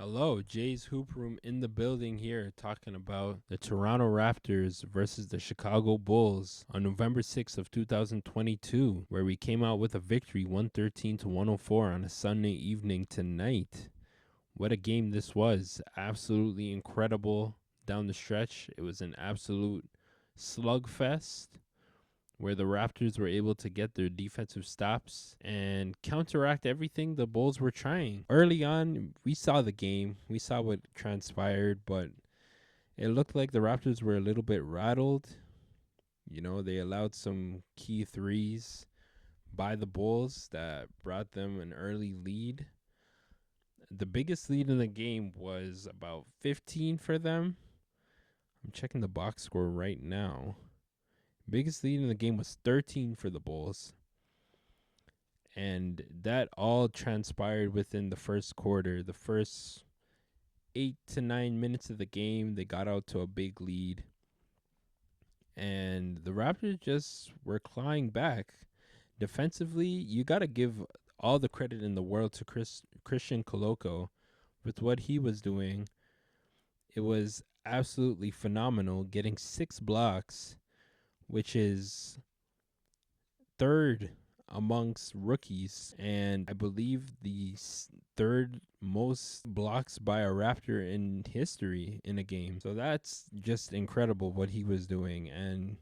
Hello, Jay's Hoop Room in the building here talking about the Toronto Raptors versus the Chicago Bulls on November 6th of 2022, where we came out with a victory 113 to 104 on a Sunday evening tonight. What a game this was. Absolutely incredible down the stretch. It was an absolute slugfest where the Raptors were able to get their defensive stops and counteract everything the Bulls were trying. Early on, we saw the game. We saw what transpired, but it looked like the Raptors were a little bit rattled. You know, they allowed some key threes by the Bulls that brought them an early lead. The biggest lead in the game was about 15 for them. I'm checking the box score right now. Biggest lead in the game was 13 for the Bulls. And that all transpired within the first quarter. The first 8 to 9 minutes of the game, they got out to a big lead. And the Raptors just were clawing back. Defensively, you got to give all the credit in the world to Christian Koloko with what he was doing. It was absolutely phenomenal, getting 6 blocks, which is third amongst rookies, and I believe the third most blocks by a Raptor in history in a game. So that's just incredible what he was doing, and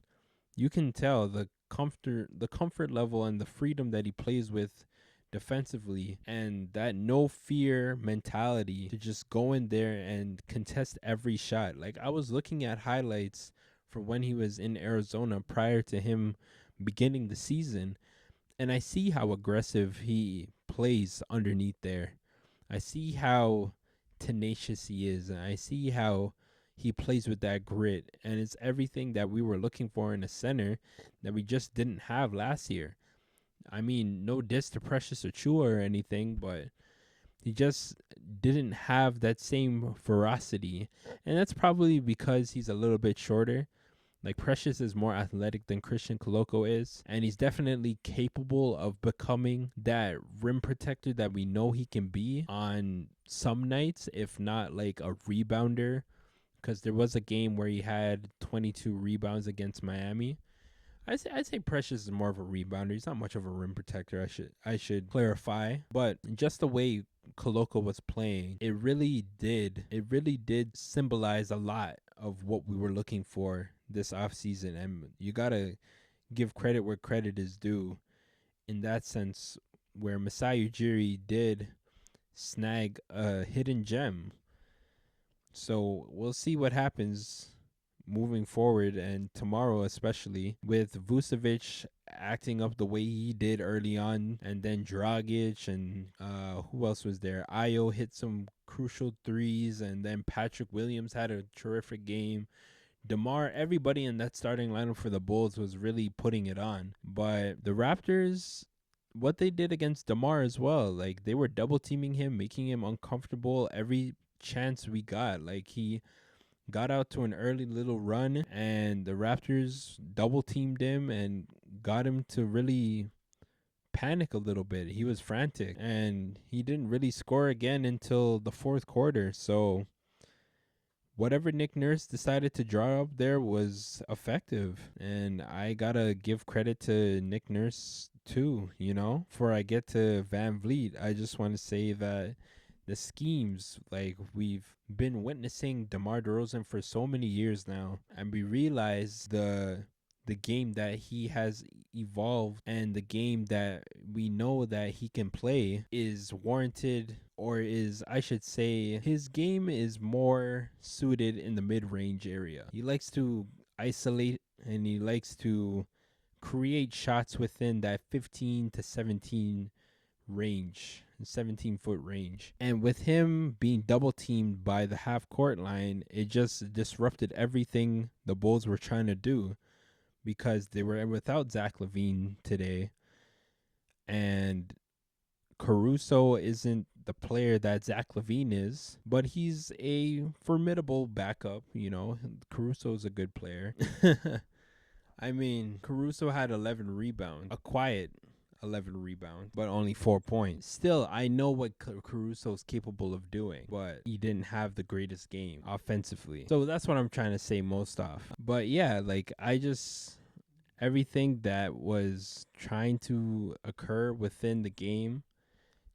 you can tell the comfort level and the freedom that he plays with defensively, and that no fear mentality to just go in there and contest every shot. Like, I was looking at highlights for when he was in Arizona prior to him beginning the season, and I see how aggressive he plays underneath there. I see how tenacious he is, and I see how he plays with that grit, and it's everything that we were looking for in a center that we just didn't have last year. I mean, no diss to Precious Achua or anything, but he just didn't have that same ferocity, and that's probably because he's a little bit shorter. Like, Precious is more athletic than Christian Koloko is, and he's definitely capable of becoming that rim protector that we know he can be on some nights, if not like a rebounder, because there was a game where he had 22 rebounds against Miami. I'd say Precious is more of a rebounder. He's not much of a rim protector. I should clarify, but just the way Koloko was playing, it really did symbolize a lot of what we were looking for this offseason. And you gotta give credit where credit is due in that sense, where Masai Ujiri did snag a hidden gem. So we'll see what happens moving forward, and tomorrow especially, with Vucevic acting up the way he did early on, and then Dragic and who else was there? Ayo hit some crucial threes, and then Patrick Williams had a terrific game. DeMar, everybody in that starting lineup for the Bulls was really putting it on. But the Raptors, what they did against DeMar as well, like, they were double teaming him, making him uncomfortable every chance we got. Like, he got out to an early little run, and the Raptors double teamed him and got him to really panic a little bit. He was frantic, and he didn't really score again until the fourth quarter. So whatever Nick Nurse decided to draw up there was effective, and I gotta give credit to Nick Nurse too. Before I get to Vanvleet, I just want to say that the schemes, like, we've been witnessing DeMar DeRozan for so many years now, and we realize the game that he has evolved, and the game that we know that he can play is warranted, or is, I should say, his game is more suited in the mid-range area. He likes to isolate, and he likes to create shots within that 15 to 17 range, 17-foot range. And with him being double teamed by the half court line, it just disrupted everything the Bulls were trying to do, because they were without Zach LaVine today, and Caruso isn't the player that Zach LaVine is, but he's a formidable backup. Caruso is a good player. I mean, Caruso had 11 rebounds, 11 rebounds, but only 4 points. Still, I know what Caruso's capable of doing, but he didn't have the greatest game offensively. So that's what I'm trying to say most off. But yeah, like everything that was trying to occur within the game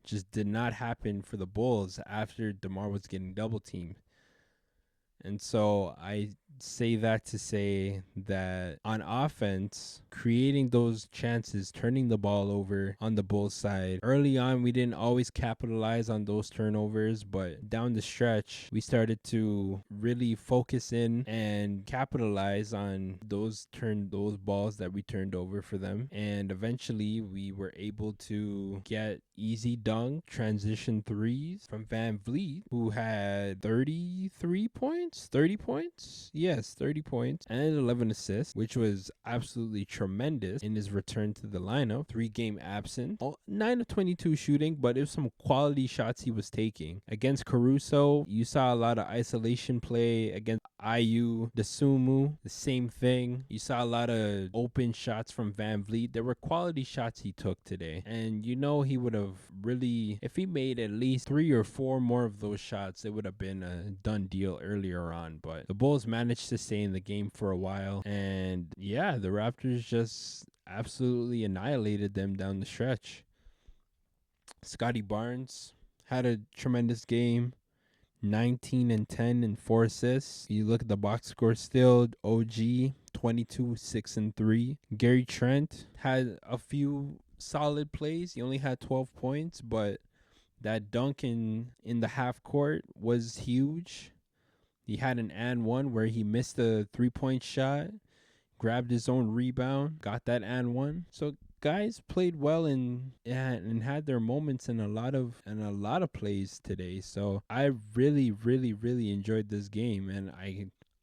just did not happen for the Bulls after DeMar was getting double teamed. And so I say that to say that on offense, creating those chances, turning the ball over on the Bulls side. Early on, we didn't always capitalize on those turnovers, but down the stretch, we started to really focus in and capitalize on those balls that we turned over for them. And eventually, we were able to get easy dunk transition threes from Vanvleet, who had 30 points. Yes, 30 points and 11 assists, which was absolutely tremendous in his return to the lineup. 3-game absence. 9 of 22 shooting, but it was some quality shots he was taking. Against Caruso, you saw a lot of isolation play. Against IU, Desumu, the same thing. You saw a lot of open shots from Vanvleet. There were quality shots he took today. And you know he would have really, if he made at least 3 or 4 more of those shots, it would have been a done deal earlier on. But the Bulls managed to stay in the game for a while. And yeah, the Raptors just absolutely annihilated them down the stretch. Scotty Barnes had a tremendous game. 19 and 10 and 4 assists. You look at the box score still, OG 22, 6 and 3. Gary Trent had a few solid plays. He only had 12 points, but that dunk in the half court was huge. He had an and one where he missed a 3-point shot, grabbed his own rebound, got that and one. So guys played well and had their moments in a lot of plays today. So I really enjoyed this game, and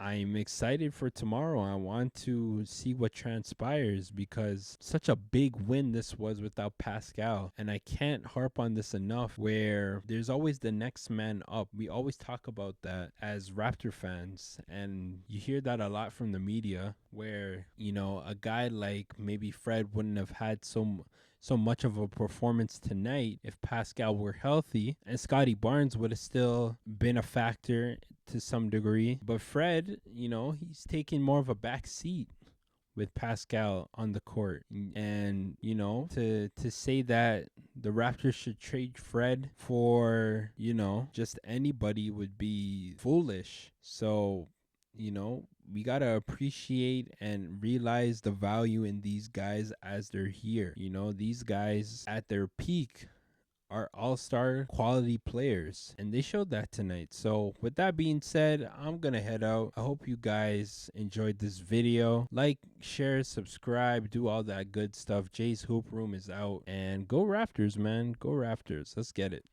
I'm excited for tomorrow. I want to see what transpires because such a big win this was without Pascal. And I can't harp on this enough, where there's always the next man up. We always talk about that as Raptor fans, and you hear that a lot from the media, where, you know, a guy like maybe Fred wouldn't have had so much of a performance tonight if Pascal were healthy, and Scotty Barnes would have still been a factor to some degree. But Fred, you know, he's taking more of a back seat with Pascal on the court. And, you know, to say that the Raptors should trade Fred for, you know, just anybody would be foolish. So, you know, we got to appreciate and realize the value in these guys as they're here. You know, these guys at their peak are all-star quality players, and they showed that tonight. So with that being said, I'm gonna head out. I hope you guys enjoyed this video. Like, share, subscribe, do all that good stuff. Jay's Hoop Room is out, and go Raptors, man. Go Raptors. Let's get it.